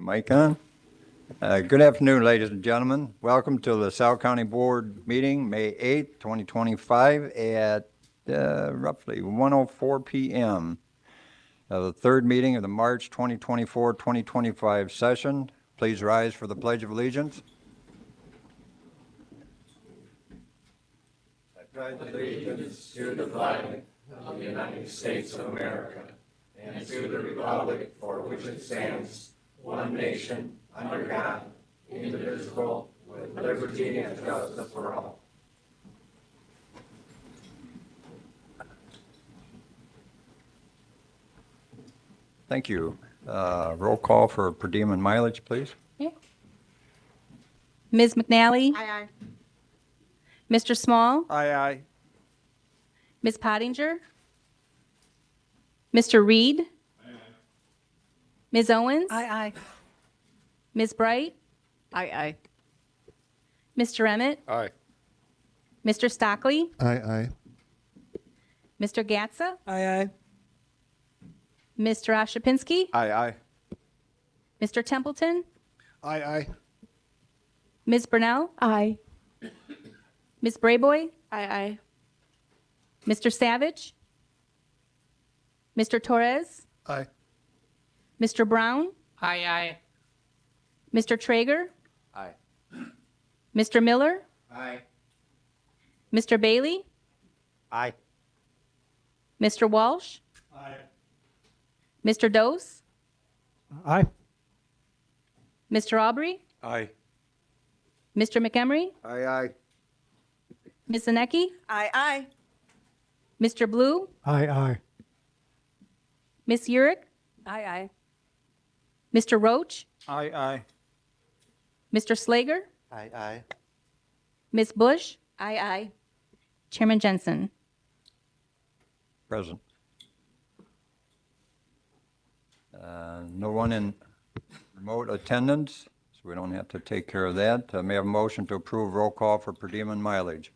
Mic on. Good afternoon, ladies and gentlemen. Welcome to the LaSalle County Board meeting, May 8th, 2025 at roughly 1:04 p.m. The third meeting of the March 2024-2025 session. Please rise for the Pledge of Allegiance. I pledge allegiance to the flag of the United States of America and to the republic for which it stands, one nation, under God, indivisible, with liberty and justice for all. Thank you. Roll call for per diem and mileage, please. Okay. Ms. McNally? Aye, aye. Mr. Small? Aye, aye. Ms. Pottinger? Mr. Reed? Ms. Owens? Aye, aye. Ms. Bright? Aye, aye. Mr. Emmett? Aye. Mr. Stockley? Aye, aye. Mr. Gatsa? Aye, aye. Mr. Oshapinski? Aye, aye. Mr. Templeton? Aye, aye. Ms. Burnell? Aye. Ms. Brayboy? Aye, aye. Mr. Savage? Mr. Torres? Aye. Mr. Brown? Aye, aye. Mr. Traeger? Aye. Mr. Miller? Aye. Mr. Bailey? Aye. Mr. Walsh? Aye. Mr. Dose? Aye. Mr. Aubrey? Aye. Mr. McEmery? Aye, aye. Ms. Zanecki? Aye, aye. Mr. Blue? Aye, aye. Ms. Urick? Aye, aye. Mr. Roach? Aye, aye. Mr. Slager? Aye, aye. Ms. Bush? Aye, aye. Chairman Jensen? Present. No one in remote attendance, so we don't have to take care of that. May I have a motion to approve roll call for per diem and mileage?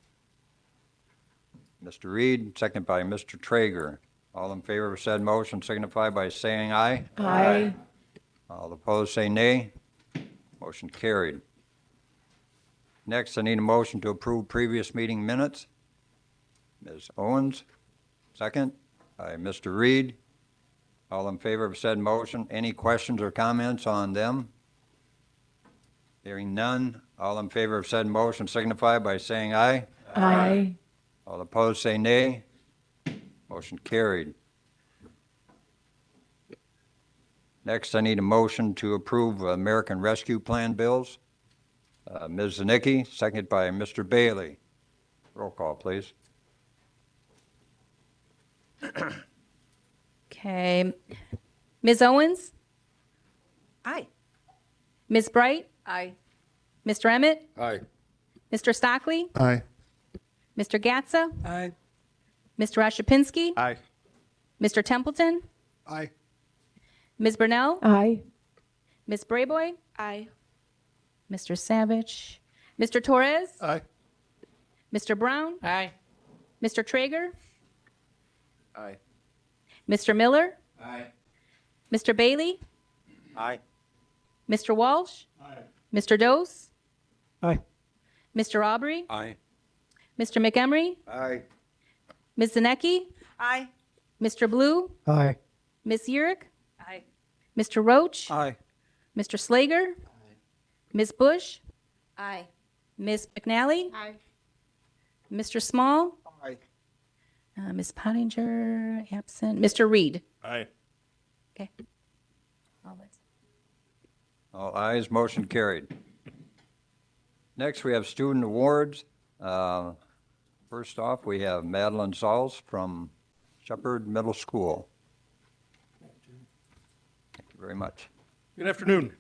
Mr. Reed, second by Mr. Traeger. All in favor of said motion signify by saying aye. Aye. All opposed say nay. Motion carried. Next, I need a motion to approve previous meeting minutes. Ms. Owens, second by Mr. Reed. All in favor of said motion. Any questions or comments on them? Hearing none. All in favor of said motion signify by saying aye. Aye. All opposed say nay. Motion carried. Next, I need a motion to approve American Rescue Plan bills. Ms. Zanicki, seconded by Mr. Bailey. Roll call, please. Okay. Ms. Owens? Aye. Ms. Bright? Aye. Mr. Emmett? Aye. Mr. Stockley? Aye. Mr. Gatsa? Aye. Mr. Oshapinski? Aye. Mr. Templeton? Aye. Ms. Burnell? Aye. Ms. Brayboy? Aye. Mr. Savage? Mr. Torres? Aye. Mr. Brown? Aye. Mr. Traeger? Aye. Mr. Miller? Aye. Mr. Bailey? Aye. Mr. Walsh? Aye. Mr. Dose? Aye. Mr. Aubrey? Aye. Mr. McEmery? Aye. Ms. Zanecki? Aye. Mr. Blue? Aye. Ms. Urick? Aye. Mr. Roach? Aye. Mr. Slager? Ms. Bush? Aye. Ms. McNally? Aye. Mr. Small? Aye. Ms. Pottinger, absent. Mr. Reed? Aye. Okay. All that's- All ayes, motion carried. Next, we have student awards. First off, we have Madeline Sauls from Shepherd Middle School. Thank you very much. Good afternoon.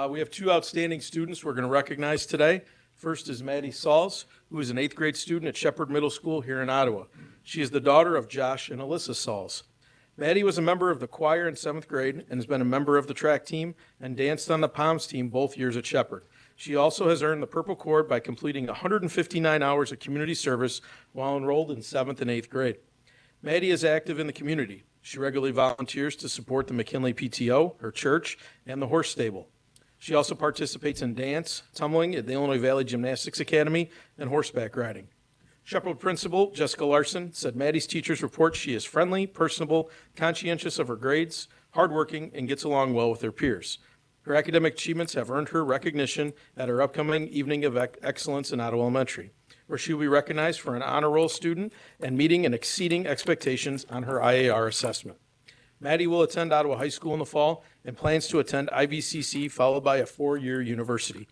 We have two outstanding students we're going to recognize today. First is Maddie Sauls, who is an 8th grade student at Shepherd Middle School here in Ottawa. She is the daughter of Josh and Alyssa Sauls. Maddie was a member of the choir in 7th grade and has been a member of the track team and danced on the POMS team both years at Shepherd. She also has earned the Purple Cord by completing 159 hours of community service while enrolled in 7th and 8th grade. Maddie is active in the community. She regularly volunteers to support the McKinley PTO, her church, and the horse stable. She also participates in dance, tumbling at the Illinois Valley Gymnastics Academy, and horseback riding. Shepherd Principal Jessica Larson said Maddie's teachers report she is friendly, personable, conscientious of her grades, hardworking, and gets along well with her peers. Her academic achievements have earned her recognition at her upcoming Evening of Excellence in Ottawa Elementary, where she will be recognized for an honor roll student and meeting and exceeding expectations on her IAR assessment. Maddie will attend Ottawa High School in the fall and plans to attend IVCC, followed by a 4-year university.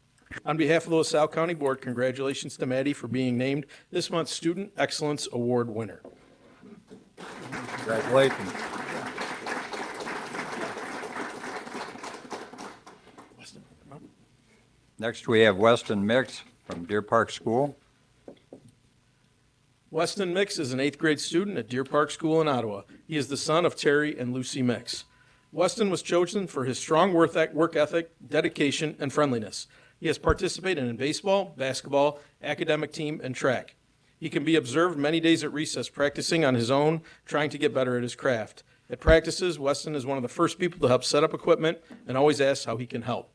On behalf of the LaSalle County Board, congratulations to Maddie for being named this month's Student Excellence Award winner. Congratulations. Next, we have Weston Mix from Deer Park School. Weston Mix is an 8th grade student at Deer Park School in Ottawa. He is the son of Terry and Lucy Mix. Weston was chosen for his strong work ethic, dedication, and friendliness. He has participated in baseball, basketball, academic team, and track. He can be observed many days at recess practicing on his own, trying to get better at his craft. At practices, Weston is one of the first people to help set up equipment and always asks how he can help.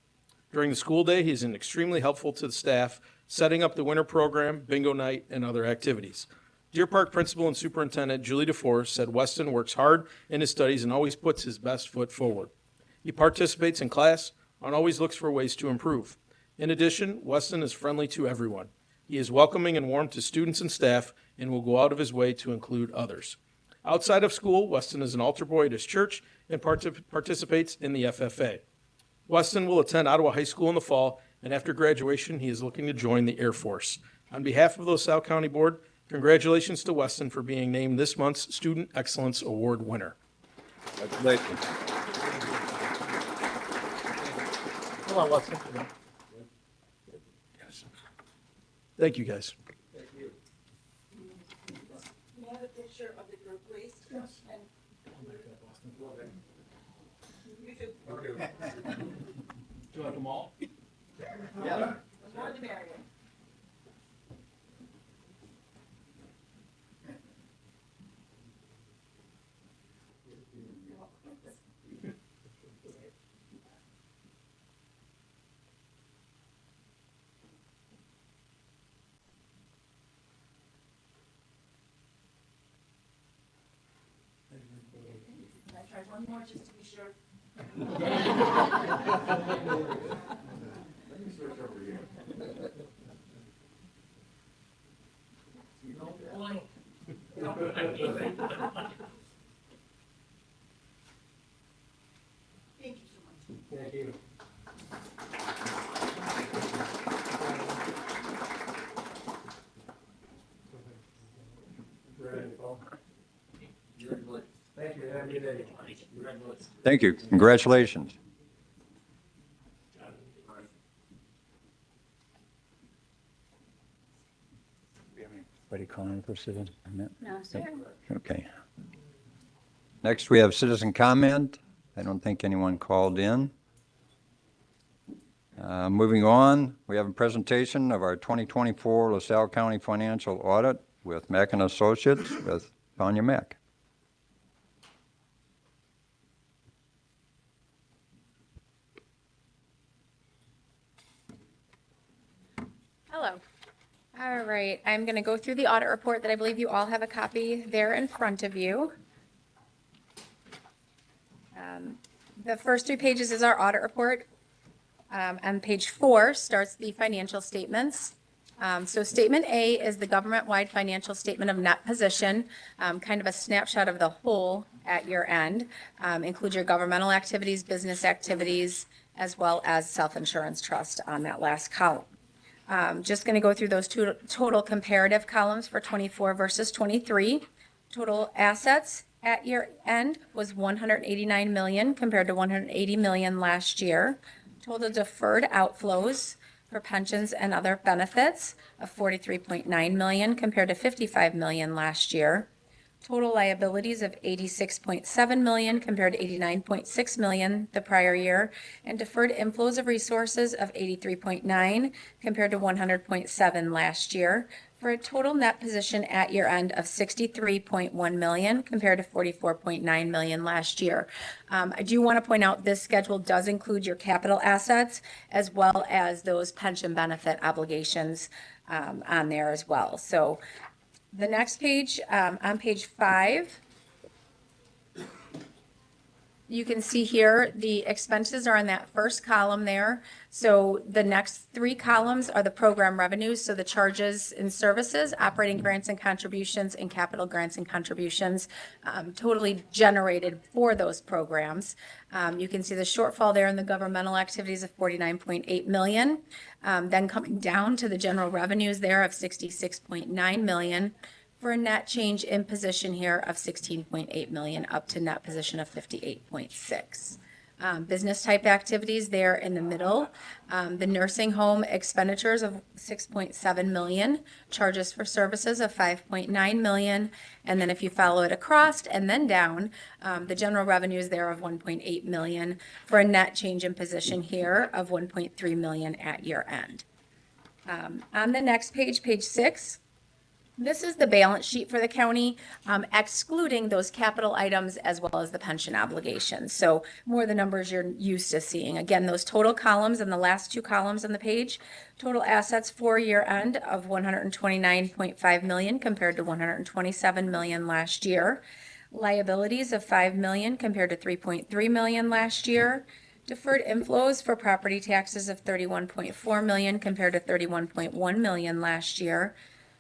During the school day, he is extremely helpful to the staff, setting up the winter program, bingo night, and other activities. Deer Park Principal and Superintendent Julie DeForest said Weston works hard in his studies and always puts his best foot forward. He participates in class and always looks for ways to improve. In addition, Weston is friendly to everyone. He is welcoming and warm to students and staff and will go out of his way to include others. Outside of school, Weston is an altar boy at his church and participates in the FFA. Weston will attend Ottawa High School in the fall, and after graduation, he is looking to join the Air Force. On behalf of the LaSalle County Board, congratulations to Weston for being named this month's Student Excellence Award winner. Congratulations. Hold on, Weston. Thank you, guys. May I have a picture of the group, please? Yes. You too. Do you want them all? The more the merrier. Can I try one more just to be sure? Thank you so much. Thank you. Thank you. Have a good day. Thank you. Congratulations. Anybody calling for citizen comment? No, sir. Okay. Next, we have citizen comment. I don't think anyone called in. Moving on, we have a presentation of our 2024 LaSalle County Financial Audit with Mack and Associates with Tanya Mack. Hello. All right, I'm going to go through the audit report that I believe you all have a copy there in front of you. The first 3 pages is our audit report. On page 4 starts the financial statements. So statement A is the government-wide financial statement of net position, kind of a snapshot of the whole at your end. Includes your governmental activities, business activities, as well as self-insurance trust on that last column. Just going to go through those two total comparative columns for 24 versus 23. Total assets at year end was 189 million compared to 180 million last year. Total deferred outflows for pensions and other benefits of 43.9 million compared to 55 million last year. Total liabilities of $86.7 million compared to $89.6 million the prior year, and deferred inflows of resources of $83.9 compared to $100.7 last year, for a total net position at year end of $63.1 million compared to $44.9 million last year. I do want to point out this schedule does include your capital assets as well as those pension benefit obligations on there as well. So the next page, on page 5, you can see here the expenses are in that first column there. So the next 3 columns are the program revenues, so the charges and services, operating grants and contributions, and capital grants and contributions totally generated for those programs. You can see the shortfall there in the governmental activities of $49.8 million. Then coming down to the general revenues there of $66.9 million. For a net change in position here of $16.8 million, up to net position of $58.6. Business type activities there in the middle, the nursing home expenditures of $6.7 million, charges for services of $5.9 million, and then if you follow it across and then down, the general revenues there of $1.8 million, for a net change in position here of $1.3 million at year end. On the next page, page 6, this is the balance sheet for the county, excluding those capital items as well as the pension obligations. So more the numbers you're used to seeing. Again, those total columns and the last 2 columns on the page, total assets for year end of $129.5 million compared to $127 million last year. Liabilities of $5 million compared to $3.3 million last year. Deferred inflows for property taxes of $31.4 million compared to $31.1 million last year,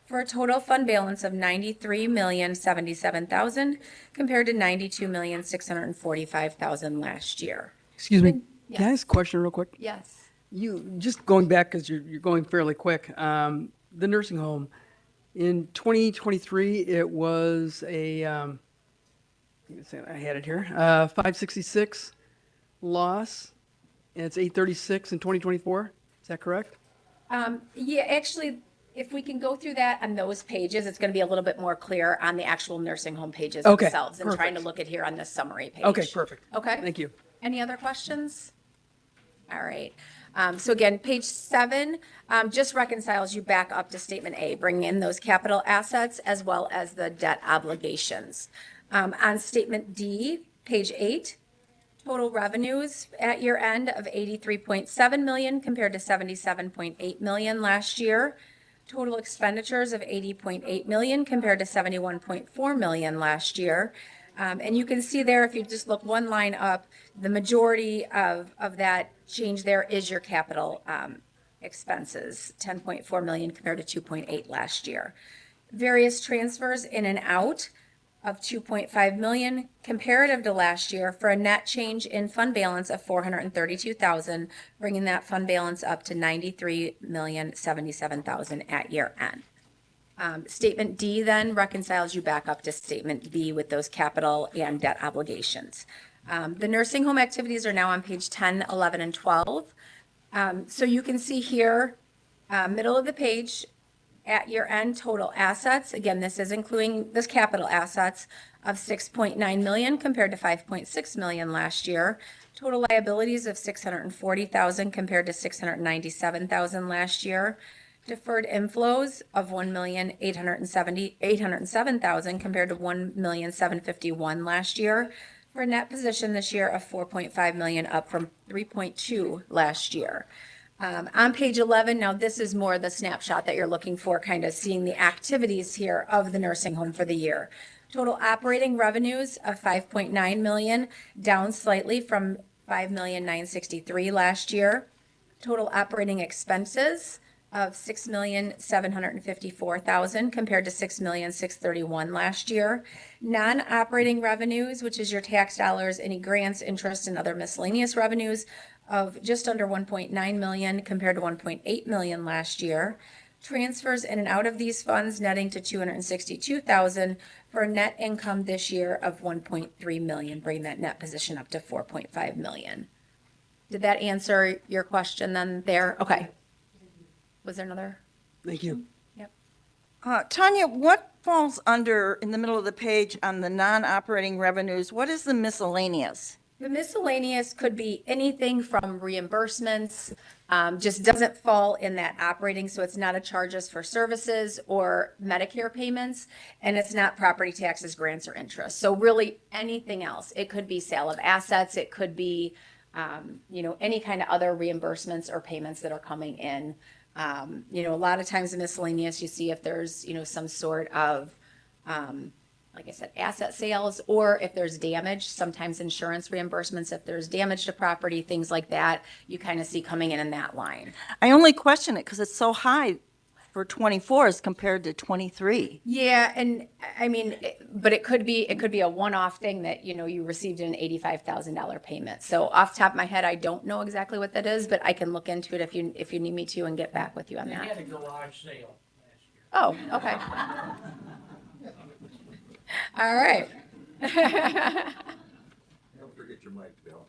for a total fund balance of $93,077,000 compared to $92,645,000 last year. Excuse me, Yes. can I ask a question real quick? Yes. You, just going back, because you're going fairly quick, the nursing home, in 2023, it was a, I had it here, 566 loss, and it's 836 in 2024, is that correct? Yeah, actually, if we can go through that on those pages, it's going to be a little bit more clear on the actual nursing home pages Okay, themselves and trying to perfect. look at here on this summary page. Okay, perfect. Okay. Thank you. Any other questions? All right. So again, page 7 just reconciles you back up to statement A, bringing in those capital assets as well as the debt obligations. On statement D, page 8, total revenues at year end of $83.7 million compared to $77.8 million last year. Total expenditures of $80.8 million compared to $71.4 million last year. And you can see there, if you just look one line up, the majority of that change there is your capital expenses, $10.4 million compared to $2.8 last year. Various transfers in and out of $2.5 million comparative to last year, for a net change in fund balance of $432,000, bringing that fund balance up to $93,077,000 at year end. Statement D then reconciles you back up to statement B with those capital and debt obligations. The nursing home activities are now on page 10, 11, and 12. So you can see here, middle of the page, at year end, total assets, again, this is including this capital assets, of $6.9 million compared to $5.6 million last year. Total liabilities of $640,000 compared to $697,000 last year. Deferred inflows of $1,807,000 compared to $1,751,000 last year, for a net position this year of $4.5 million, up from $3.2 last year. On page 11, now this is more the snapshot that you're looking for, kind of seeing the activities here of the nursing home for the year. Total operating revenues of $5.9 million, down slightly from $5,963,000 last year. Total operating expenses of $6,754,000 compared to $6,631,000 last year. Non-operating revenues, which is your tax dollars, any grants, interest, and other miscellaneous revenues, of just under $1.9 million compared to $1.8 million last year. Transfers in and out of these funds netting to $262,000, for a net income this year of $1.3 million, bringing that net position up to $4.5 million. Did that answer your question then there? Okay. Was there another? Thank you. Yep. Tanya, what falls under, in the middle of the page, on the non-operating revenues, what is the miscellaneous? The miscellaneous could be anything from reimbursements, just doesn't fall in that operating, so it's not a charges for services or Medicare payments, and it's not property taxes, grants, or interest. So really, anything else. It could be sale of assets, it could be, any kind of other reimbursements or payments that are coming in. A lot of times in miscellaneous, you see if there's, some sort of, like I said, asset sales, or if there's damage, sometimes insurance reimbursements, if there's damage to property, things like that, you kind of see coming in that line. I only question it because it's so high for 24 as compared to 23. Yeah, and I mean, but it could be a one-off thing that, you received an $85,000 payment. So off the top of my head, I don't know exactly what that is, but I can look into it if you need me to and get back with you on They that. had a garage sale last year. Oh, okay. All right. Don't forget your mic, Bill.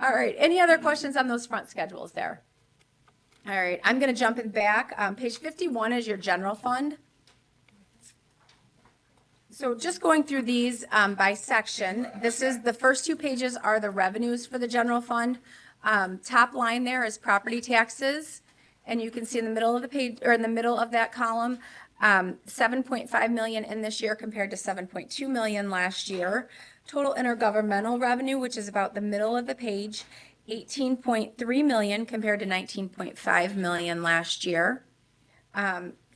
All right, any other questions on those front schedules there? All right, I'm going to jump in back. Page 51 is your general fund. So just going through these by section, the first two pages are the revenues for the general fund. Top line there is property taxes, and you can see in the middle of the page, or in the middle of that column, 7.5 million in this year compared to 7.2 million last year. Total intergovernmental revenue, which is about the middle of the page, 18.3 million compared to 19.5 million last year.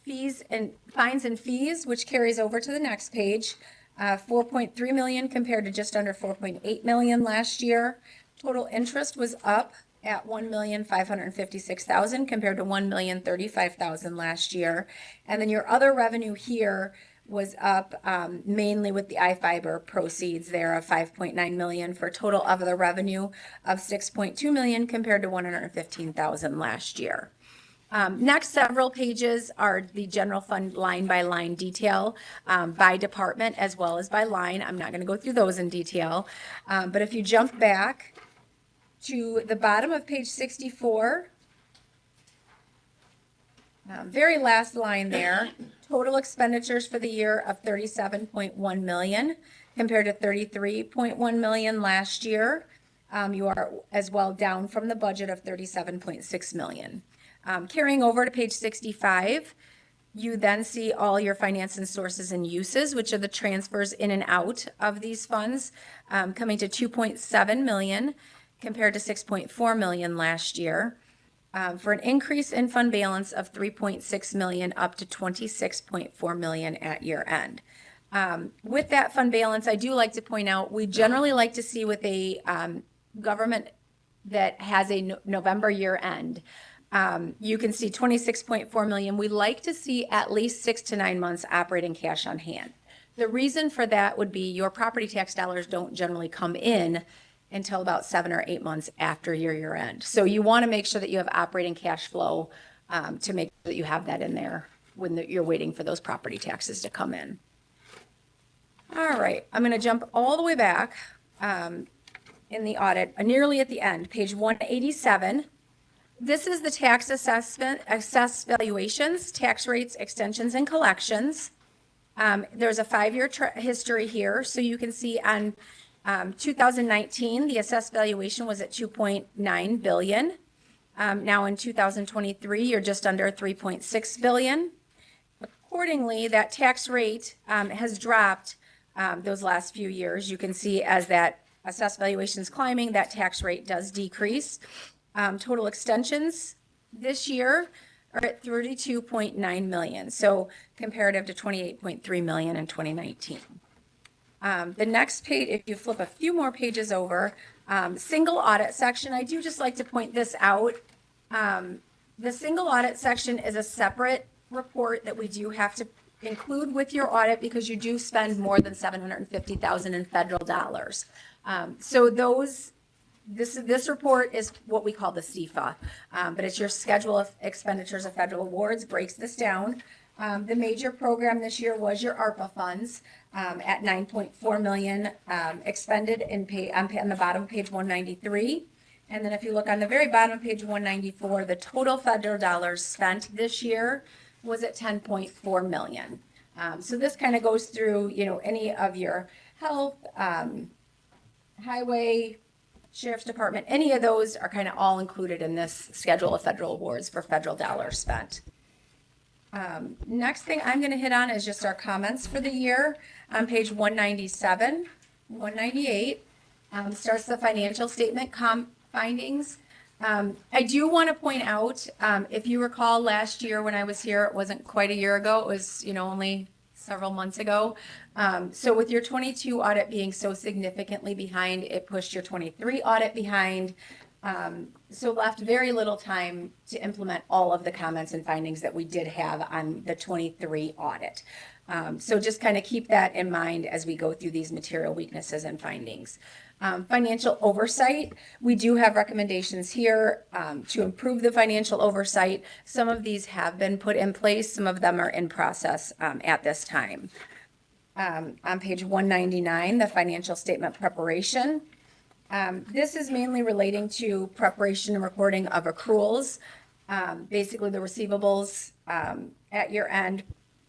Fees and fines and fees, which carries over to the next page, 4.3 million compared to just under 4.8 million last year. Total interest was up at 1,556,000 compared to 1,035,000 last year. And then your other revenue here was up mainly with the iFiber proceeds there of 5.9 million for total other revenue of 6.2 million compared to 115,000 last year. Next several pages are the general fund line by line detail by department as well as by line. I'm not going to go through those in detail, but if you jump back to the bottom of page 64, very last line there, total expenditures for the year of 37.1 million compared to 33.1 million last year. You are as well down from the budget of 37.6 million. Carrying over to page 65, you then see all your finance and sources and uses, which are the transfers in and out of these funds, coming to 2.7 million compared to 6.4 million last year, for an increase in fund balance of 3.6 million up to 26.4 million at year end. With that fund balance, I do like to point out, we generally like to see with a government that has a November year end, you can see 26.4 million. We like to see at least 6 to 9 months operating cash on hand. The reason for that would be your property tax dollars don't generally come in until about 7 or 8 months after your year end. So you want to make sure that you have operating cash flow to make sure that you have that in there when you're waiting for those property taxes to come in. All right, I'm going to jump all the way back in the audit, nearly at the end, page 187. This is the tax assessment, assessed valuations, tax rates, extensions, and collections. There's a 5-year history here, so you can see on 2019, the assessed valuation was at 2.9 billion. Now in 2023, you're just under 3.6 billion. Accordingly, that tax rate has dropped those last few years. You can see as that assessed valuation is climbing, that tax rate does decrease. Total extensions this year are at 32.9 million, so comparative to 28.3 million in 2019. The next page, if you flip a few more pages over, single audit section, I do just like to point this out. The single audit section is a separate report that we do have to include with your audit because you do spend more than $750,000 in federal dollars. So this report is what we call the CFA, but it's your schedule of expenditures of federal awards, breaks this down. The major program this year was your ARPA funds at 9.4 million expended on the bottom of page 193. And then if you look on the very bottom of page 194, the total federal dollars spent this year was at 10.4 million. So this kind of goes through, any of your health, highway, sheriff's department, any of those are kind of all included in this schedule of federal awards for federal dollars spent. Next thing I'm going to hit on is just our comments for the year. On page 197, 198, starts the financial statement findings. I do want to point out, if you recall last year when I was here, it wasn't quite a year ago, it was, only several months ago. So with your 22 audit being so significantly behind, it pushed your 23 audit behind. So left very little time to implement all of the comments and findings that we did have on the 23 audit. So just kind of keep that in mind as we go through these material weaknesses and findings. Financial oversight, we do have recommendations here to improve the financial oversight. Some of these have been put in place. Some of them are in process at this time. On page 199, the financial statement preparation. This is mainly relating to preparation and recording of accruals, basically the receivables at year end,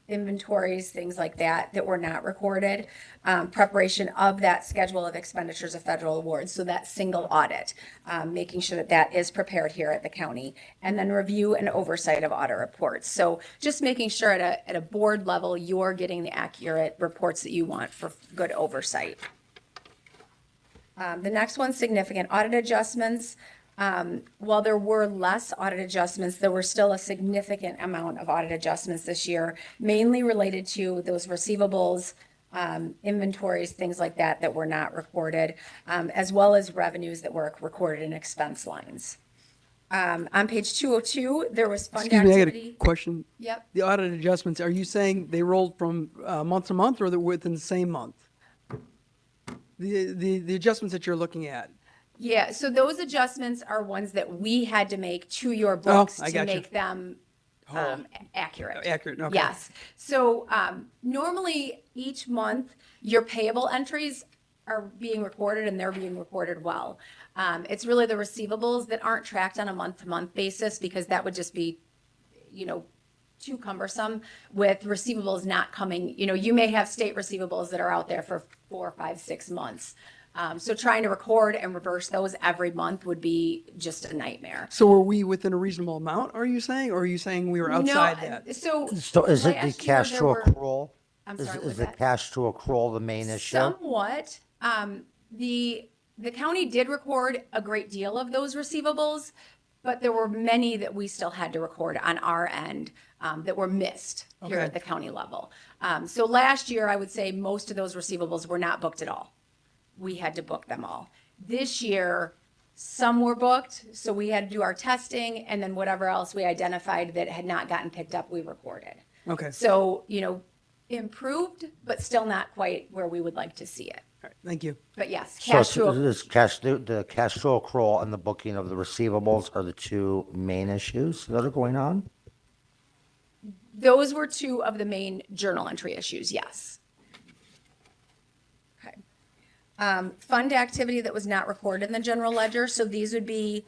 inventories, things like that were not recorded, preparation of that schedule of expenditures of federal awards, so that single audit, making sure that that is prepared here at the county, and then review and oversight of audit reports. So just making sure at a board level, you're getting the accurate reports that you want for good oversight. The next one, significant audit adjustments. While there were less audit adjustments, there were still a significant amount of audit adjustments this year, mainly related to those receivables, inventories, things like that were not recorded, as well as revenues that were recorded in expense lines. On page 202, there was fund Excuse me, I got a activity. question. Yep. The audit adjustments, are you saying they rolled from month to month or they're within the same month? The adjustments that you're looking at. Yeah, so those adjustments are ones that we had to make to your books I to gotcha. make them accurate. Accurate, okay. Yes. So normally each month, your payable entries are being recorded and they're being recorded well. It's really the receivables that aren't tracked on a month-to-month basis because that would just be, too cumbersome with receivables not coming. You may have state receivables that are out there for 4, 5, 6 months. So trying to record and reverse those every month would be just a nightmare. So were we within a reasonable amount, are you saying? Or are you saying we were outside No, that? So is it the last cash year to there were- accrual? I'm Is sorry, is what's the that? cash to accrual the main issue? Somewhat. The county did record a great deal of those receivables, but there were many that we still had to record on our end that were missed here Okay. at the county level. So last year, I would say most of those receivables were not booked at all. We had to book them all. This year, some were booked, so we had to do our testing, and then whatever else we identified that had not gotten picked up, we recorded. Okay, So, improved, but still not quite where we would like to see it. all right, thank you. But yes, So cash to this the cash to accrual and the booking of the receivables are the two main issues that are going on? those were two of the main journal entry issues, yes. Okay. Fund activity that was not recorded in the general ledger, so these would be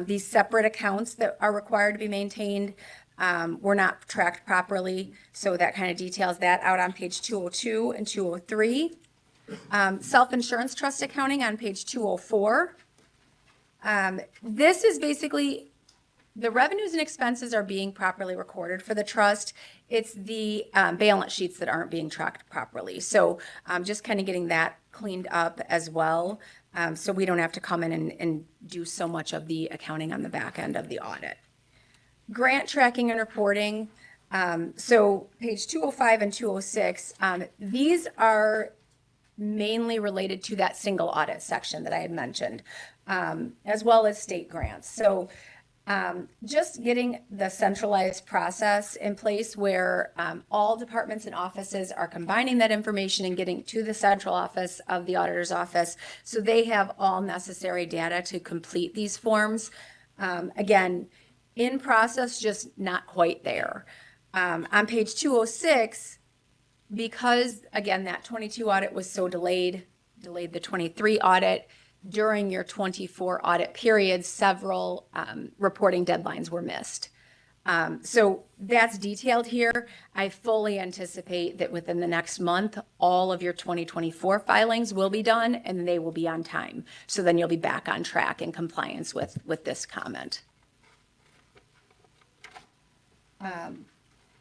these separate accounts that are required to be maintained, were not tracked properly, so that kind of details that out on page 202 and 203. Self-insurance trust accounting on page 204. This is basically, the revenues and expenses are being properly recorded for the trust. It's the balance sheets that aren't being tracked properly. So just kind of getting that cleaned up as well, so we don't have to come in and do so much of the accounting on the back end of the audit. Grant tracking and reporting. So page 205 and 206, these are mainly related to that single audit section that I had mentioned, as well as state grants. So just getting the centralized process in place where all departments and offices are combining that information and getting to the central office of the auditor's office so they have all necessary data to complete these forms. Again, in process, just not quite there. On page 206, because again, that 22 audit was so delayed the 23 audit, during your 24 audit period, several reporting deadlines were missed. So that's detailed here. I fully anticipate that within the next month, all of your 2024 filings will be done and they will be on time. So then you'll be back on track in compliance with this comment.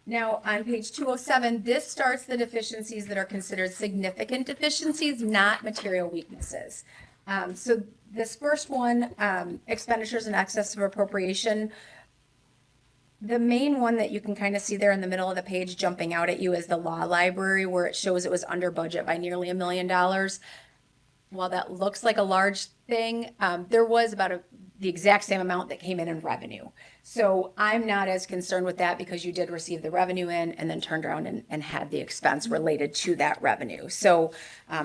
Now, on page 207, this starts the deficiencies that are considered significant deficiencies, not material weaknesses. So this first one, expenditures in excess of appropriation. The main one that you can kind of see there in the middle of the page jumping out at you is the law library, where it shows it was under budget by nearly $1 million. While that looks like a large thing, there was about the exact same amount that came in revenue. So I'm not as concerned with that because you did receive the revenue in and then turned around and had the expense related to that revenue. So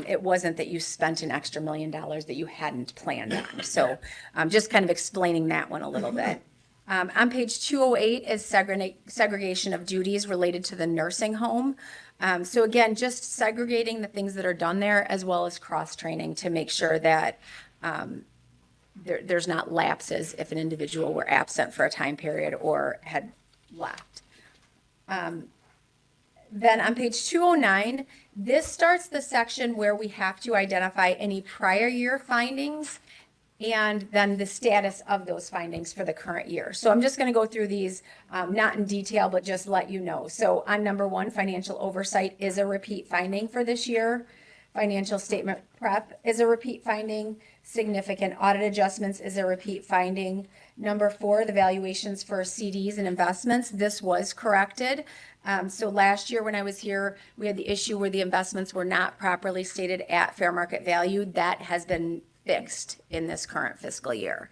it wasn't that you spent an extra $1 million that you hadn't planned on. So just kind of explaining that one a little bit. On page 208 is segregation of duties related to the nursing home. So again, just segregating the things that are done there as well as cross-training to make sure that there's not lapses if an individual were absent for a time period or had left. Then on page 209, this starts the section where we have to identify any prior year findings and then the status of those findings for the current year. So I'm just going to go through these, not in detail, but just let you know. So on number 1, financial oversight is a repeat finding for this year. Financial statement prep is a repeat finding. Significant audit adjustments is a repeat finding. Number 4, the valuations for CDs and investments. This was corrected. So last year when I was here, we had the issue where the investments were not properly stated at fair market value. That has been fixed in this current fiscal year.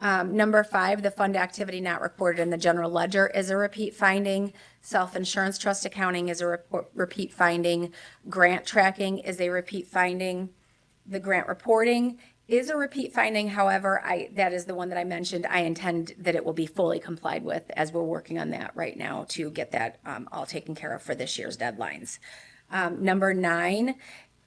Number 5, the fund activity not recorded in the general ledger is a repeat finding. Self-insurance trust accounting is a repeat finding. Grant tracking is a repeat finding. The grant reporting is a repeat finding. However, that is the one that I mentioned. I intend that it will be fully complied with as we're working on that right now to get that all taken care of for this year's deadlines. Number 9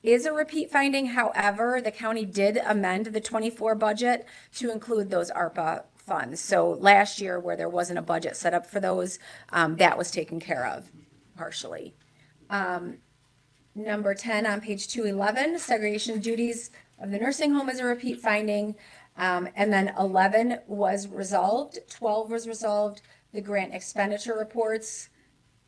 is a repeat finding. However, the county did amend the 24 budget to include those ARPA funds. So last year where there wasn't a budget set up for those, that was taken care of partially. Number 10 on page 211, segregation duties of the nursing home is a repeat finding. And then 11 was resolved, 12 was resolved. The grant expenditure reports,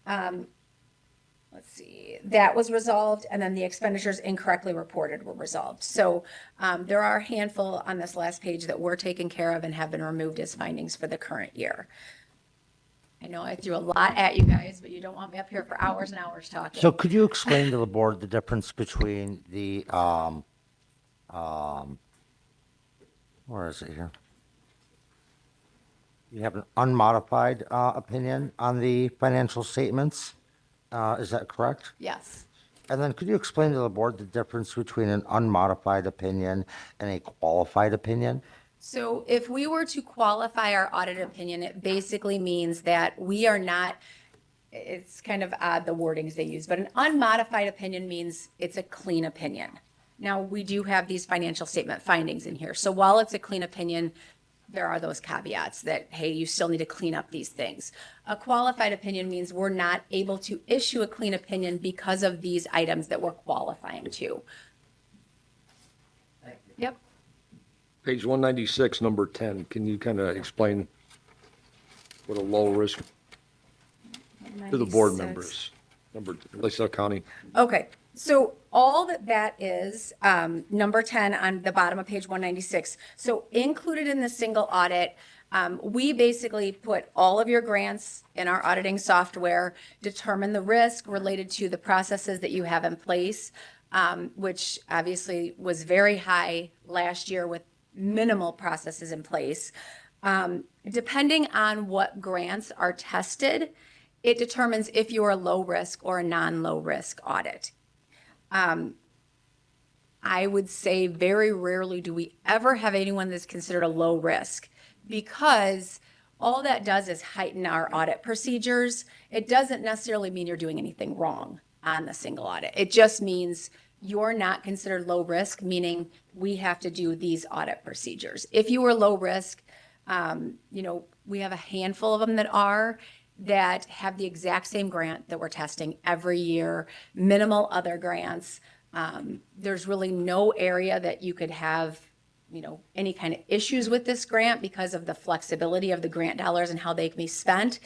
let's see, that was resolved, and then the expenditures incorrectly reported were resolved. So there are a handful on this last page that were taken care of and have been removed as findings for the current year. I know I threw a lot at you guys, but you don't want me up here for hours and hours talking. So could you explain to the board the difference between the, where is it here? You have an unmodified opinion on the financial statements. Is that correct? Yes. And then could you explain to the board the difference between an unmodified opinion and a qualified opinion? So if we were to qualify our audit opinion, it basically means that we are not, it's kind of odd the wordings they use, but an unmodified opinion means it's a clean opinion. Now, we do have these financial statement findings in here. So while it's a clean opinion, there are those caveats that, hey, you still need to clean up these things. A qualified opinion means we're not able to issue a clean opinion because of these items that we're qualifying to. Yep. Page 196, number 10, can you kind of explain what a low risk to the board 96. members, number, Lacey County? Okay, so all that is, number 10 on the bottom of page 196. So included in the single audit, we basically put all of your grants in our auditing software, determine the risk related to the processes that you have in place, which obviously was very high last year with minimal processes in place. Depending on what grants are tested, it determines if you're a low risk or a non-low risk audit. I would say very rarely do we ever have anyone that's considered a low risk, because all that does is heighten our audit procedures. It doesn't necessarily mean you're doing anything wrong on the single audit. It just means you're not considered low risk, meaning we have to do these audit procedures. If you were low risk, We have a handful of them that have the exact same grant that we're testing every year, minimal other grants. There's really no area that you could have, any kind of issues with this grant because of the flexibility of the grant dollars and how they can be spent.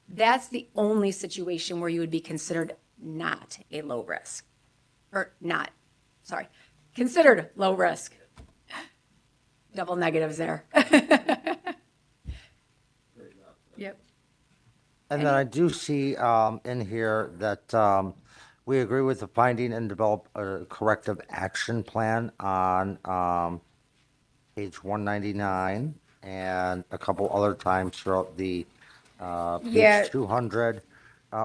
That's the only situation where you would be considered not a low risk, or not, sorry, considered low risk. Double negatives there. Yep. And then I do see in here that we agree with the finding and develop a corrective action plan on page 199 and a couple other times throughout the Yeah. page 200.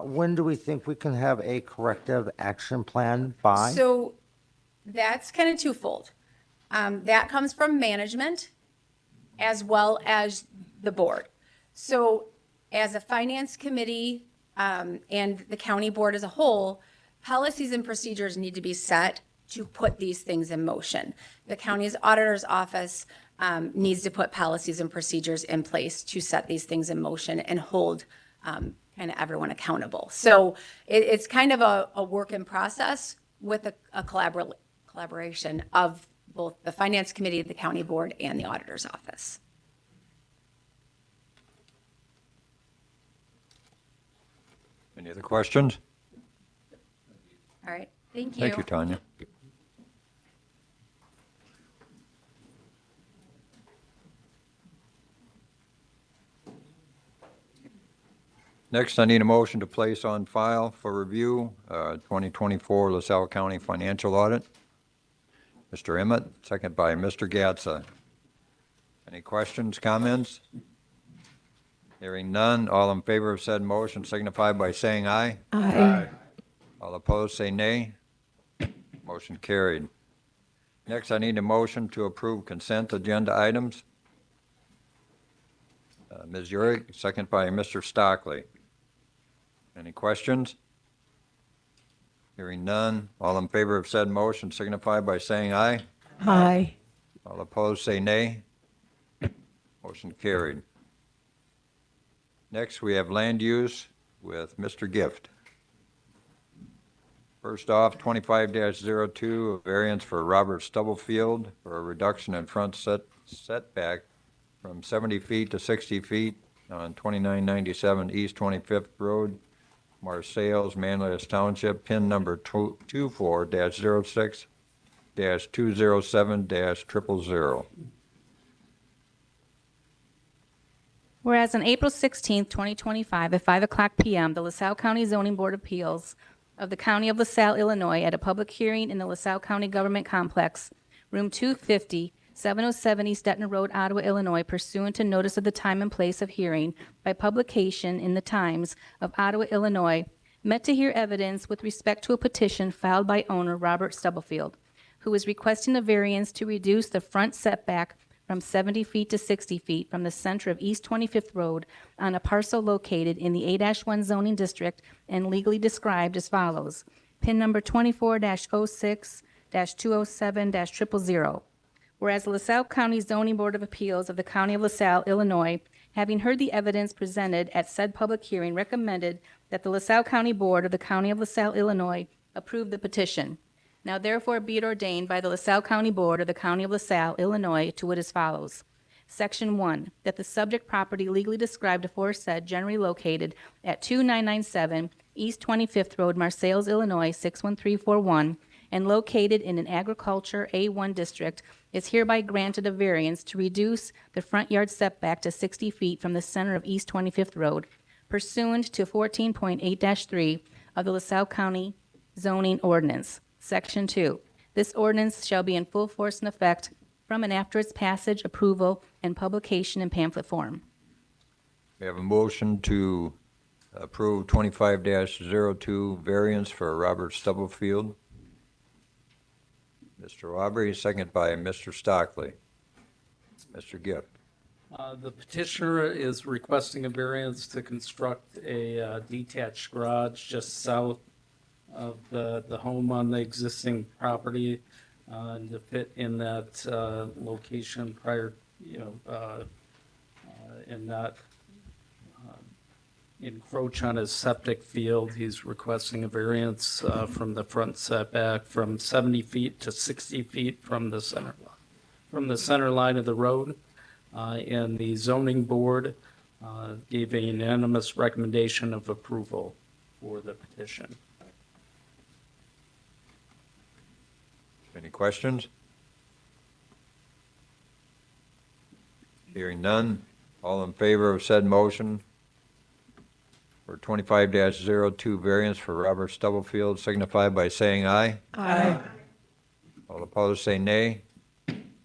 When do we think we can have a corrective action plan by? So that's kind of twofold. That comes from management as well as the board. So as a finance committee and the county board as a whole, policies and procedures need to be set to put these things in motion. The county's auditor's office needs to put policies and procedures in place to set these things in motion and hold kind of everyone accountable. So it's kind of a work in process with a collaboration of both the finance committee, the county board, and the auditor's office. Any other questions? All right, thank you. Thank you, Tanya. Next, I need a motion to place on file for review 2024 LaSalle County Financial Audit. Mr. Emmett, second by Mr. Gatsa. Any questions, comments? Hearing none, all in favor of said motion signify by saying aye. Aye. All opposed, say nay. Motion carried. Next, I need a motion to approve consent agenda items. Ms. Urick, second by Mr. Stockley. Any questions? Hearing none, all in favor of said motion signify by saying aye. Aye. All opposed, say nay. Motion carried. Next, we have land use with Mr. Gift. First off, 25-02, a variance for Robert Stubblefield for a reduction in front setback from 70 feet to 60 feet on 2997 East 25th Road, Marseilles, Manlius Township, PIN number 24-06-207-000. Whereas on April 16, 2025, at 5:00 p.m., the LaSalle County Zoning Board of Appeals of the County of LaSalle, Illinois, at a public hearing in the LaSalle County Government Complex, Room 250, 707 East Etna Road, Ottawa, Illinois, pursuant to notice of the time and place of hearing by publication in the Times of Ottawa, Illinois, met to hear evidence with respect to a petition filed by owner Robert Stubblefield, who is requesting a variance to reduce the front setback from 70 feet to 60 feet from the center of East 25th Road on a parcel located in the A-1 zoning district and legally described as follows. PIN number 24-06-207-000. Whereas the LaSalle County Zoning Board of Appeals of the County of LaSalle, Illinois, having heard the evidence presented at said public hearing, recommended that the LaSalle County Board of the County of LaSalle, Illinois, approve the petition. Now therefore be it ordained by the LaSalle County Board of the County of LaSalle, Illinois, to wit as follows. Section 1, that the subject property legally described aforesaid generally located at 2997 East 25th Road, Marseilles, Illinois, 61341, and located in an agriculture A1 district, is hereby granted a variance to reduce the front yard setback to 60 feet from the center of East 25th Road, pursuant to 14.8-3 of the LaSalle County Zoning Ordinance. Section 2, this ordinance shall be in full force and effect from and after its passage, approval, and publication in pamphlet form. We have a motion to approve 25-02 variance for Robert Stubblefield. Mr. Aubrey, second by Mr. Stockley. Mr. Gift. The petitioner is requesting a variance to construct a detached garage just south of the home on the existing property, and to fit in that location prior, and not encroach on his septic field. He's requesting a variance from the front setback from 70 feet to 60 feet from the center line of the road. And the zoning board gave a unanimous recommendation of approval for the petition. Any questions? Hearing none. All in favor of said motion for 25-02 variance for Robert Stubblefield signify by saying aye. Aye. All opposed say nay.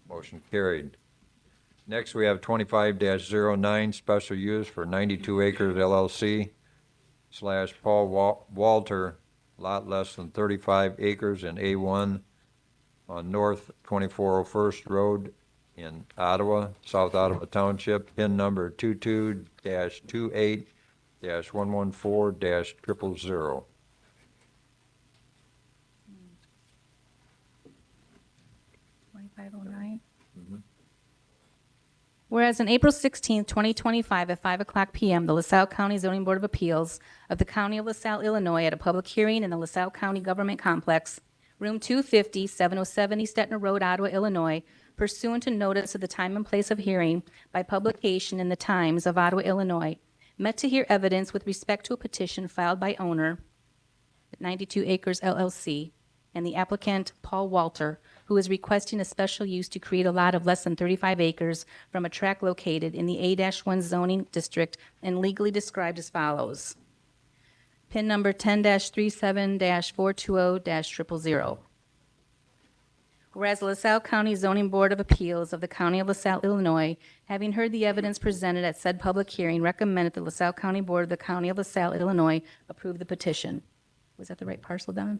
Motion carried. Next, we have 25-09 special use for 92 Acres LLC / Paul Walter, lot less than 35 acres in A1 on North 2401st Road in Ottawa, South Ottawa Township, PIN number 22-28-114-000. Whereas on April 16, 2025, at 5 o'clock p.m., the LaSalle County Zoning Board of Appeals of the County of LaSalle, Illinois, at a public hearing in the LaSalle County Government Complex, Room 250, 707 East Etna Road, Ottawa, Illinois, pursuant to notice of the time and place of hearing by publication in the Times of Ottawa, Illinois, met to hear evidence with respect to a petition filed by owner, 92 Acres LLC, and the applicant, Paul Walter, who is requesting a special use to create a lot of less than 35 acres from a tract located in the A-1 zoning district and legally described as follows. PIN number 10-37-420-000. Whereas the LaSalle County Zoning Board of Appeals of the County of LaSalle, Illinois, having heard the evidence presented at said public hearing, recommended the LaSalle County Board of the County of LaSalle, Illinois, approve the petition. Was that the right parcel, Don?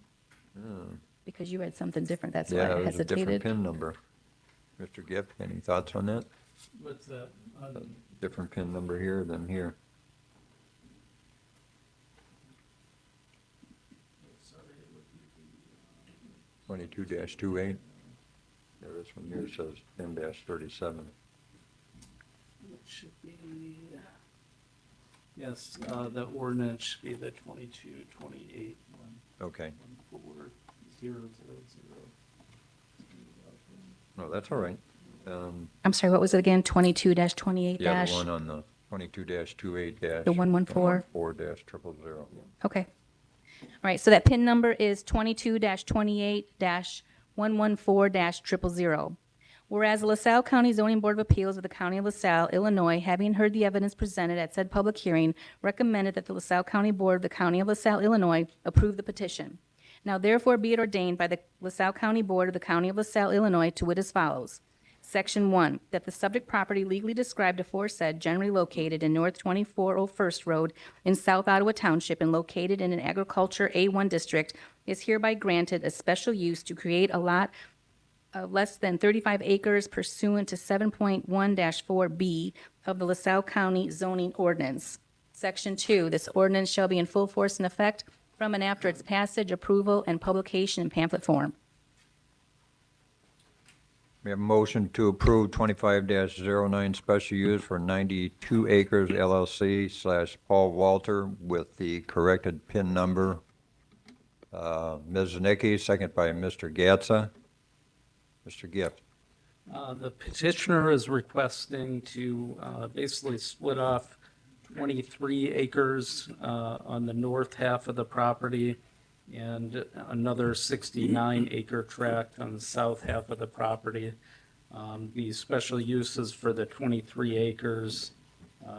Because you read something different, that's why Yeah, I it was a different hesitated. PIN number. Mr. Gift, any thoughts on that? What's that? Different PIN number here than here. Twenty-two dash 28. There, this one here says 10-37. It should be, yes, the ordinance should be the 22-28 one. Okay. 000. No, that's all right. I'm sorry, what was it again? 22-28 Yeah, dash? the one on the 22-28 dash. The 114? 4-000. Okay. All right, so that PIN number is 22-28-114-000. Whereas the LaSalle County Zoning Board of Appeals of the County of LaSalle, Illinois, having heard the evidence presented at said public hearing, recommended that the LaSalle County Board of the County of LaSalle, Illinois, approve the petition. Now therefore be it ordained by the LaSalle County Board of the County of LaSalle, Illinois, to wit as follows. Section 1, that the subject property legally described aforesaid, generally located in North 2401st Road in South Ottawa Township and located in an agriculture A1 district, is hereby granted a special use to create a lot of less than 35 acres pursuant to 7.1-4B of the LaSalle County zoning ordinance. Section 2, this ordinance shall be in full force and effect from and after its passage, approval, and publication in pamphlet form. We have a motion to approve 25-09 special use for 92 Acres LLC / Paul Walter with the corrected PIN number. Ms. Zanicki, second by Mr. Gatsa. Mr. Gift. The petitioner is requesting to basically split off 23 acres on the north half of the property and another 69 acre tract on the south half of the property. The special uses for the 23 acres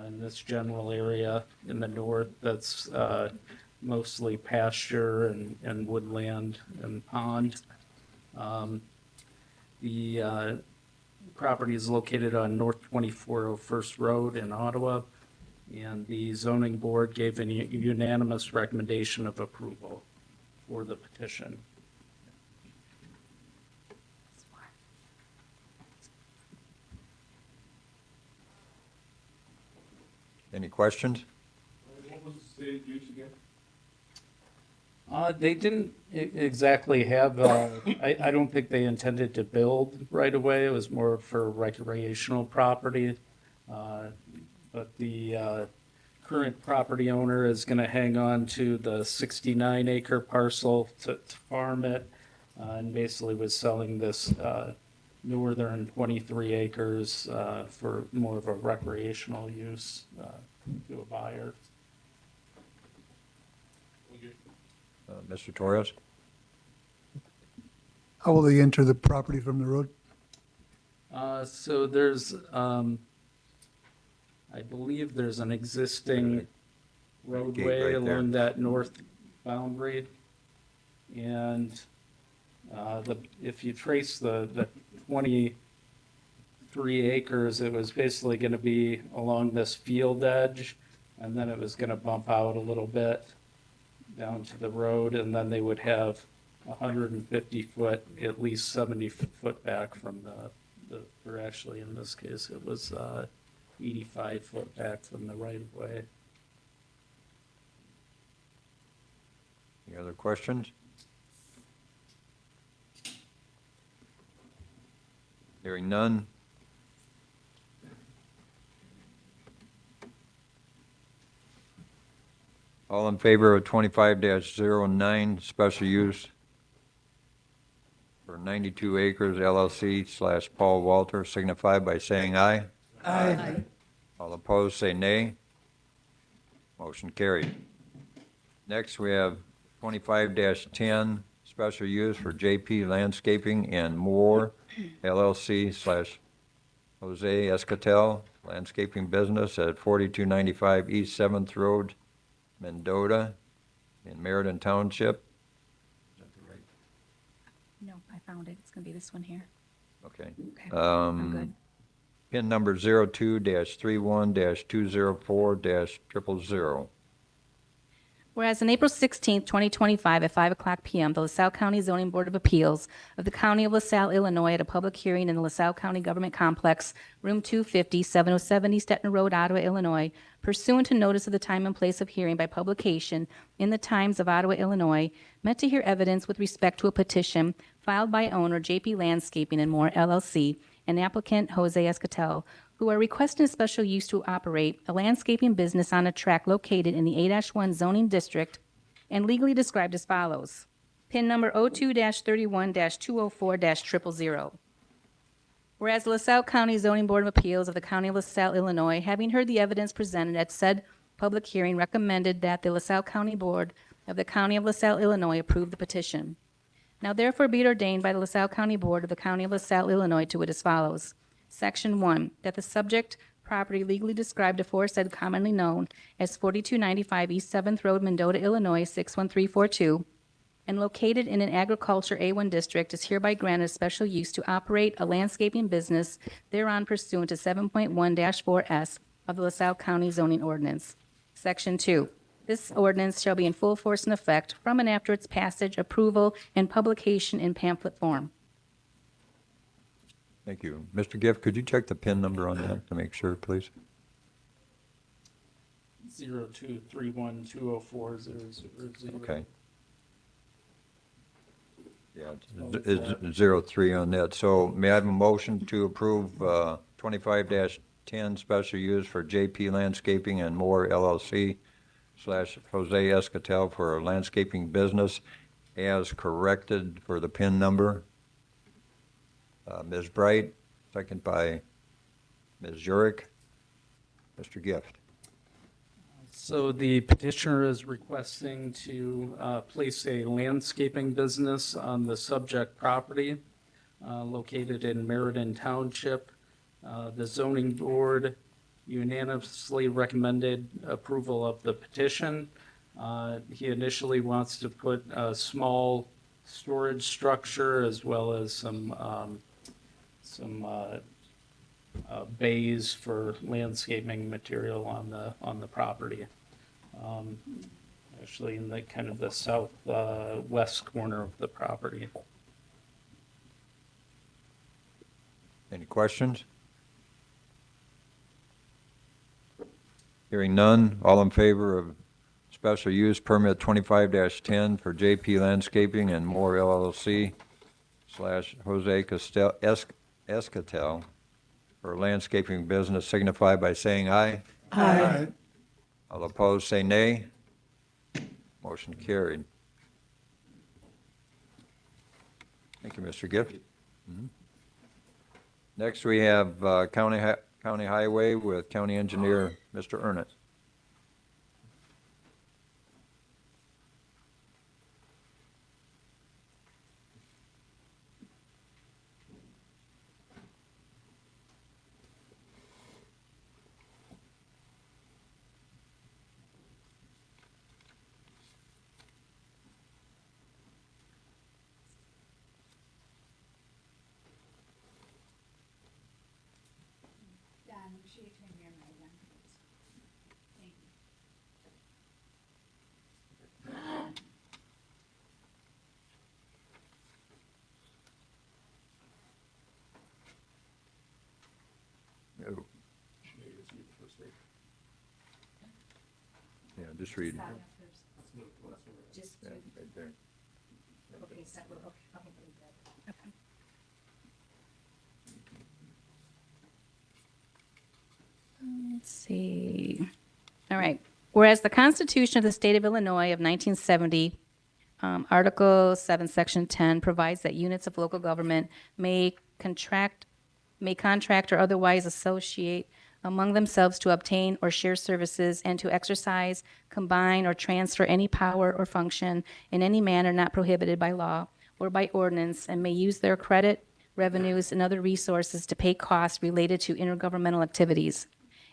in this general area in the north, that's mostly pasture and woodland and pond. The property is located on North 2401st Road in Ottawa, and the zoning board gave a unanimous recommendation of approval for the petition. Any questions? What was the state use again? They didn't exactly have, I don't think they intended to build right away. It was more for recreational property. but the current property owner is going to hang on to the 69-acre parcel to farm it, and basically was selling this northern 23 acres for more of a recreational use to a buyer. Mr. Torres? How will they enter the property from the road? So there's, I believe there's an existing roadway right there. along that north boundary. And if you trace the 23 acres, it was basically going to be along this field edge, and then it was going to bump out a little bit down to the road, and then they would have 150 foot, at least 70 foot back from or actually in this case, it was 85 foot back from the right of way. Any other questions? Hearing none. All in favor of 25-09, special use for 92 acres LLC / Paul Walter, signify by saying aye. Aye. All opposed, say nay. Motion carried. Next, we have 25-10, special use for JP Landscaping and More LLC / Jose Escatel Landscaping Business at 4295 East 7th Road, Mendota, in Meriden Township. No, I found it. It's going to be this one here. Okay. Okay, I'm good. PIN number 02-31-204-000. Whereas on April 16, 2025, at 5 o'clock p.m., the LaSalle County Zoning Board of Appeals of the County of LaSalle, Illinois, at a public hearing in the LaSalle County Government Complex, Room 250, 707 East Etna Road, Ottawa, Illinois, pursuant to notice of the time and place of hearing by publication in the Times of Ottawa, Illinois, met to hear evidence with respect to a petition filed by owner JP Landscaping and More LLC and applicant Jose Escatel, who are requesting a special use to operate a landscaping business on a tract located in the A-1 zoning district and legally described as follows. PIN number 02-31-204-000. Whereas the LaSalle County Zoning Board of Appeals of the County of LaSalle, Illinois, having heard the evidence presented at said public hearing, recommended that the LaSalle County Board of the County of LaSalle, Illinois, approve the petition. Now therefore be it ordained by the LaSalle County Board of the County of LaSalle, Illinois, to it as follows. Section 1, that the subject property legally described aforesaid, commonly known as 4295 East 7th Road, Mendota, Illinois, 61342, and located in an agriculture A1 district, is hereby granted special use to operate a landscaping business thereon pursuant to 7.1-4S of the LaSalle County zoning ordinance. Section 2, this ordinance shall be in full force and effect from and after its passage, approval, and publication in pamphlet form. Thank you. Mr. Gift, could you check the PIN number on that to make sure, please? 0231204000. Okay. Yeah, it's 03 on that. So may I have a motion to approve 25-10 special use for JP Landscaping and More LLC / Jose Escatel for a landscaping business as corrected for the PIN number? Ms. Bright, second by Ms. Jurek. Mr. Gift. So the petitioner is requesting to place a landscaping business on the subject property located in Meriden Township. The zoning board unanimously recommended approval of the petition. He initially wants to put a small storage structure as well as some bays for landscaping material on the property. Actually in the kind of the southwest corner of the property. Any questions? Hearing none, all in favor of special use permit 25-10 for JP Landscaping and More LLC / Jose Escatel for landscaping business, signify by saying aye. Aye. All opposed, say nay. Motion carried. Thank you, Mr. Gift. Next, we have County Highway with County Engineer, Mr. Ernest. Oh. Yeah, just read. Yeah, right there. Let's see. All right. Whereas the Constitution of the State of Illinois of 1970, Article 7, Section 10, provides that units of local government may contract or otherwise associate among themselves to obtain or share services and to exercise, combine, or transfer any power or function in any manner not prohibited by law or by ordinance, and may use their credit, revenues, and other resources to pay costs related to intergovernmental activities.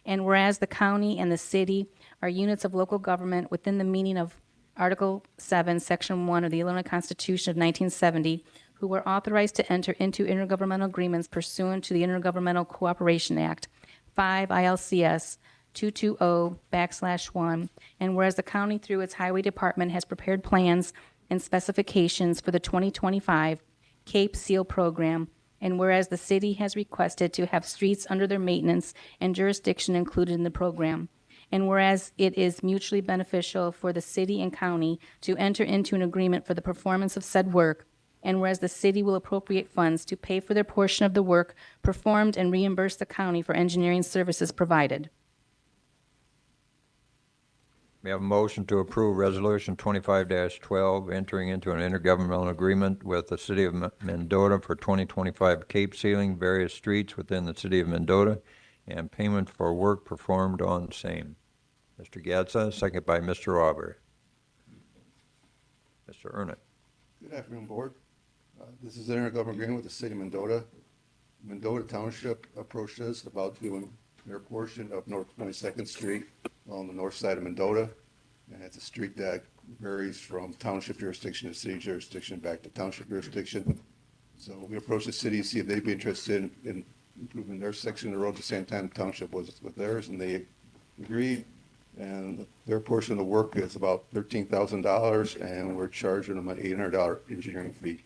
And whereas the county and the city are units of local government within the meaning of Article 7, Section 1 of the Illinois Constitution of 1970, who are authorized to enter into intergovernmental agreements pursuant to the Intergovernmental Cooperation Act, 5 ILCS 220/1, and whereas the county through its highway department has prepared plans and specifications for the 2025 Cape Seal program, and whereas the city has requested to have streets under their maintenance and jurisdiction included in the program, and whereas it is mutually beneficial for the city and county to enter into an agreement for the performance of said work, and whereas the city will appropriate funds to pay for their portion of the work performed and reimburse the county for engineering services provided. We have a motion to approve Resolution 25-12, entering into an intergovernmental agreement with the City of Mendota for 2025 Cape sealing various streets within the City of Mendota and payment for work performed on same. Mr. Gatsa, second by Mr. Auber. Mr. Ernest. Good afternoon, Board. This is an intergovernmental agreement with the city of Mendota. Mendota Township approached us about doing their portion of North 22nd Street on the north side of Mendota. And it's a street that varies from township jurisdiction to city jurisdiction back to township jurisdiction. So we approached the city to see if they'd be interested in improving their section of the road at the same time the township was with theirs, and they agreed. And their portion of the work is about $13,000, and we're charging them an $800 engineering fee.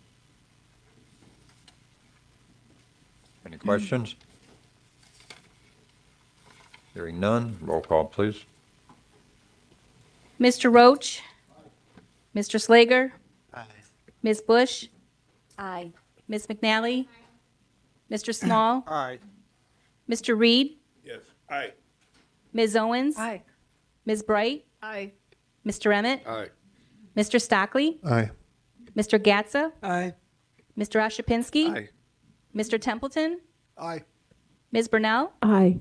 Any questions? Hearing none, roll call, please. Mr. Roach? Mr. Slager? Ms. Bush? Aye. Ms. McNally? Mr. Small? Aye. Mr. Reed? Yes. Aye. Ms. Owens? Aye. Ms. Bright? Aye. Mr. Emmett? Aye. Mr. Stockley? Aye. Mr. Gatsa? Aye. Mr. Oshapinski? Aye. Mr. Templeton? Aye. Ms. Burnell? Aye.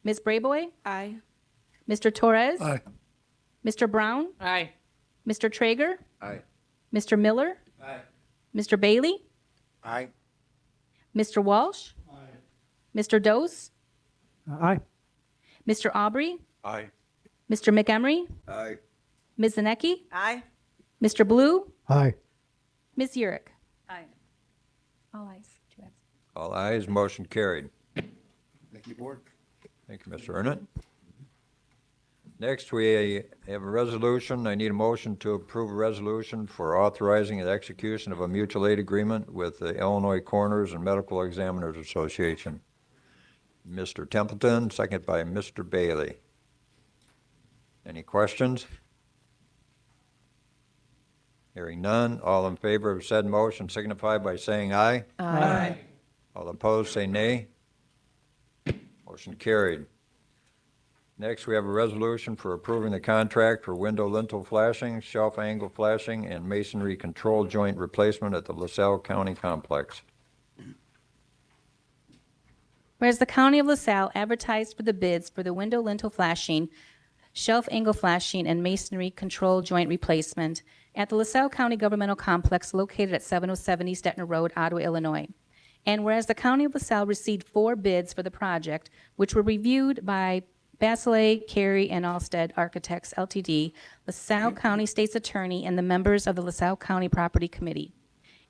Ms. Brayboy? Aye. Mr. Torres? Aye. Mr. Brown? Aye. Mr. Traeger? Aye. Mr. Miller? Aye. Mr. Bailey? Aye. Mr. Walsh? Mr. Dose? Aye. Mr. Aubrey? Aye. Mr. McEmery? Aye. Ms. Zanecki? Aye. Mr. Blue? Aye. Ms. Burek? Aye. All ayes. Two absent. All ayes, motion carried. Thank you, Board. Thank you, Mr. Ernest. Next, we have a resolution. I need a motion to approve a resolution for authorizing the execution of a mutual aid agreement with the Illinois Coroners and Medical Examiners Association. Mr. Templeton, second by Mr. Bailey. Any questions? Hearing none, all in favor of said motion signify by saying aye. Aye. All opposed, say nay. Motion carried. Next, we have a resolution for approving the contract for window lintel flashing, shelf angle flashing, and masonry control joint replacement at the LaSalle County Complex. Whereas the County of LaSalle advertised for the bids for the window lintel flashing, shelf angle flashing, and masonry control joint replacement at the LaSalle County Governmental Complex located at 707 East Etna Road, Ottawa, Illinois. And whereas the County of LaSalle received 4 bids for the project, which were reviewed by Bachelet, Carey, and Alstead Architects Ltd., LaSalle County State's Attorney, and the members of the LaSalle County Property Committee.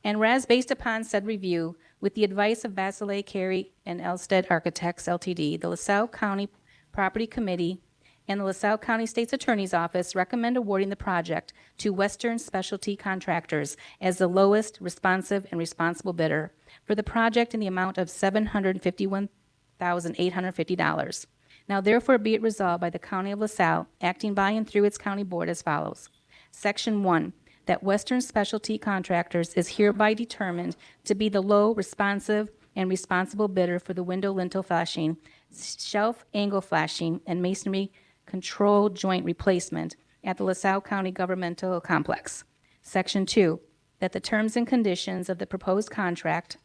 And whereas based upon said review, with the advice of Bachelet, Carey, and Alstead Architects Ltd., the LaSalle County Property Committee and the LaSalle County State's Attorney's Office recommend awarding the project to Western Specialty Contractors as the lowest responsive and responsible bidder for the project in the amount of $751,850. Now therefore be it resolved by the County of LaSalle, acting by and through its county board as follows. Section 1, that Western Specialty Contractors is hereby determined to be the low, responsive, and responsible bidder for the window lintel flashing, shelf angle flashing, and masonry control joint replacement at the LaSalle County Governmental Complex. Section 2, that the terms and conditions of the proposed contract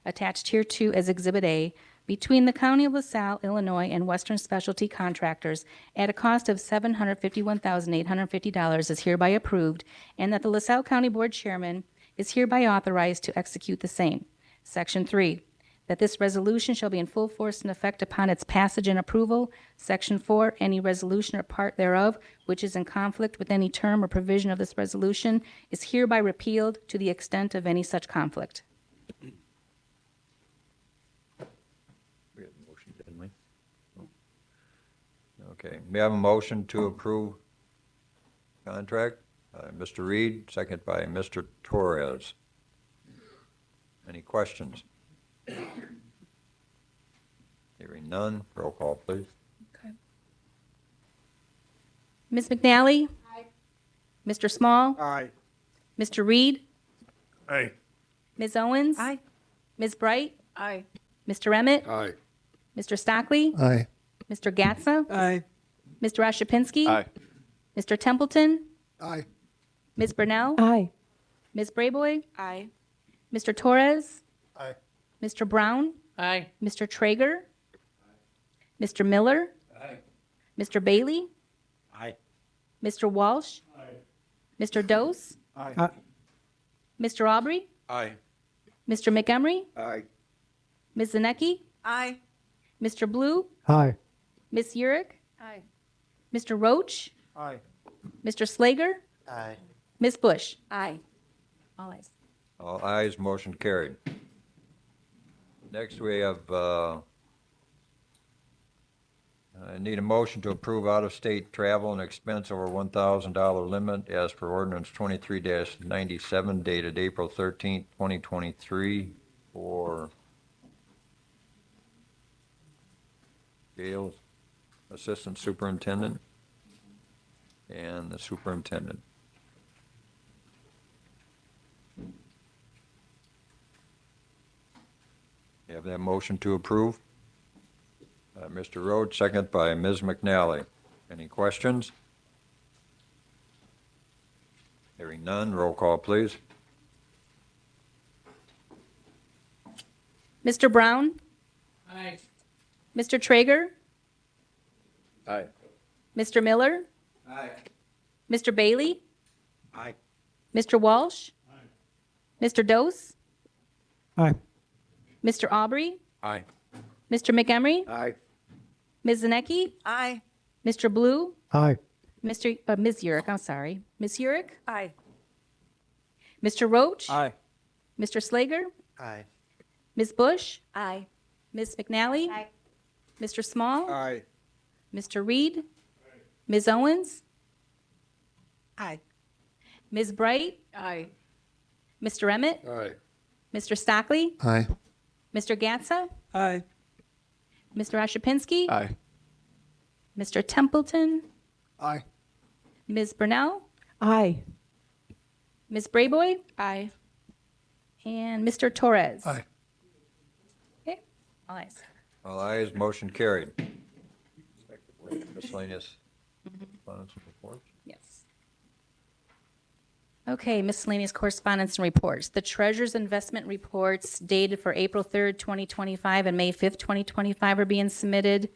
attached hereto as Exhibit A between the County of LaSalle, Illinois, and Western Specialty Contractors at a cost of $751,850 is hereby approved, and that the LaSalle County Board Chairman is hereby authorized to execute the same. Section 3, that this resolution shall be in full force and effect upon its passage and approval. Section 4, any resolution or part thereof which is in conflict with any term or provision of this resolution is hereby repealed to the extent of any such conflict. We had a motion, didn't we? Okay, may I have a motion to approve contract? Mr. Reed, second by Mr. Torres. Any questions? Hearing none, roll call, please. Ms. McNally? Aye. Mr. Small? Aye. Mr. Reed? Aye. Ms. Owens? Aye. Ms. Bright? Aye. Mr. Emmett? Aye. Mr. Stockley? Aye. Mr. Gatsa? Aye. Mr. Rashapinski? Aye. Mr. Templeton? Aye. Ms. Brunell? Aye. Ms. Brayboy? Aye. Mr. Torres? Aye. Mr. Brown? Aye. Mr. Traeger? Mr. Miller? Mr. Bailey? Aye. Mr. Walsh? Mr. Dose? Aye. Mr. Aubrey? Aye. Mr. Montgomery? Aye. Ms. Zanecki? Aye. Mr. Blue? Aye. Ms. Urick? Aye. Mr. Roach? Aye. Mr. Slager? Aye. Ms. Bush? Aye. All ayes. All ayes, motion carried. Next, we have, I need a motion to approve out-of-state travel and expense over $1,000 limit as per ordinance 23-97 dated April 13th, 2023 for jail assistant superintendent and the superintendent. You have that motion to approve? Mr. Rhodes, second by Ms. McNally. Any questions? Hearing none, roll call, please. Mr. Brown? Aye. Mr. Traeger? Aye. Mr. Miller? Aye. Mr. Bailey? Aye. Mr. Walsh? Mr. Dose? Aye. Mr. Aubrey? Aye. Mr. Montgomery? Aye. Ms. Zanecki? Aye. Mr. Blue? Aye. Ms. Urick, I'm sorry. Ms. Urick? Aye. Mr. Roach? Aye. Mr. Slager? Aye. Ms. Bush? Aye. Ms. McNally? Aye. Mr. Small? Aye. Mr. Reed? Ms. Owens? Aye. Ms. Bright? Aye. Mr. Emmett? Aye. Mr. Stockley? Aye. Mr. Gatsa? Aye. Mr. Rashapinski? Aye. Mr. Templeton? Aye. Ms. Brunell? Aye. Ms. Brayboy? Aye. And Mr. Torres? Aye. Okay, all ayes. All ayes, motion carried. Miscellaneous correspondence and reports. Yes. Okay, miscellaneous correspondence and reports. The treasurer's investment reports dated for April 3rd, 2025 and May 5th, 2025 are being submitted.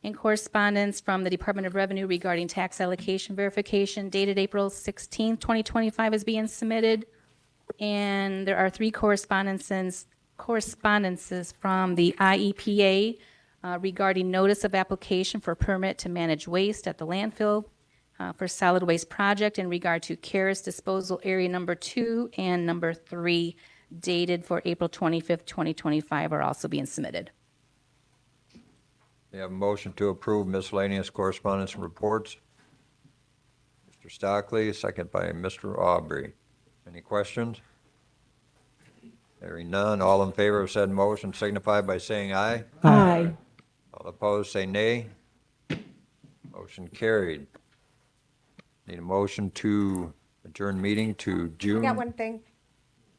And correspondence from the Department of Revenue regarding tax allocation verification dated April 16th, 2025 is being submitted. And there are 3 correspondences from the IEPA regarding notice of application for permit to manage waste at the landfill for solid waste project in regard to Caris Disposal Area Number 2 and Number 3 dated for April 25th, 2025 are also being submitted. We have a motion to approve miscellaneous correspondence and reports. Mr. Stockley, second by Mr. Aubrey. Any questions? Hearing none, all in favor of said motion signify by saying aye. Aye. All opposed, say nay. Motion carried. Need a motion to adjourn meeting to June? I got one thing.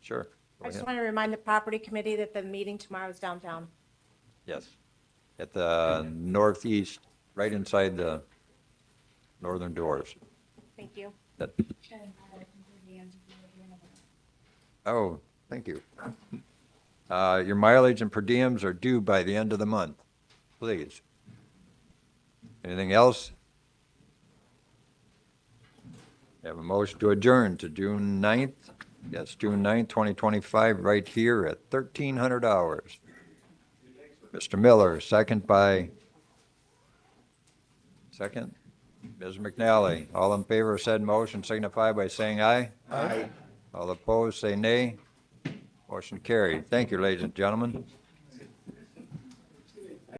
Sure. Go I just ahead. want to remind the property committee that the meeting tomorrow is downtown. Yes. At the northeast, right inside the northern doors. Thank you. That- Oh, thank you. Your mileage and per diems are due by the end of the month, please. Anything else? Have a motion to adjourn to June 9th. Yes, June 9th, 2025, right here at 1300 hours. Mr. Miller, second by, second, Ms. McNally. All in favor of said motion signify by saying aye. Aye. All opposed, say nay. Motion carried. Thank you, ladies and gentlemen.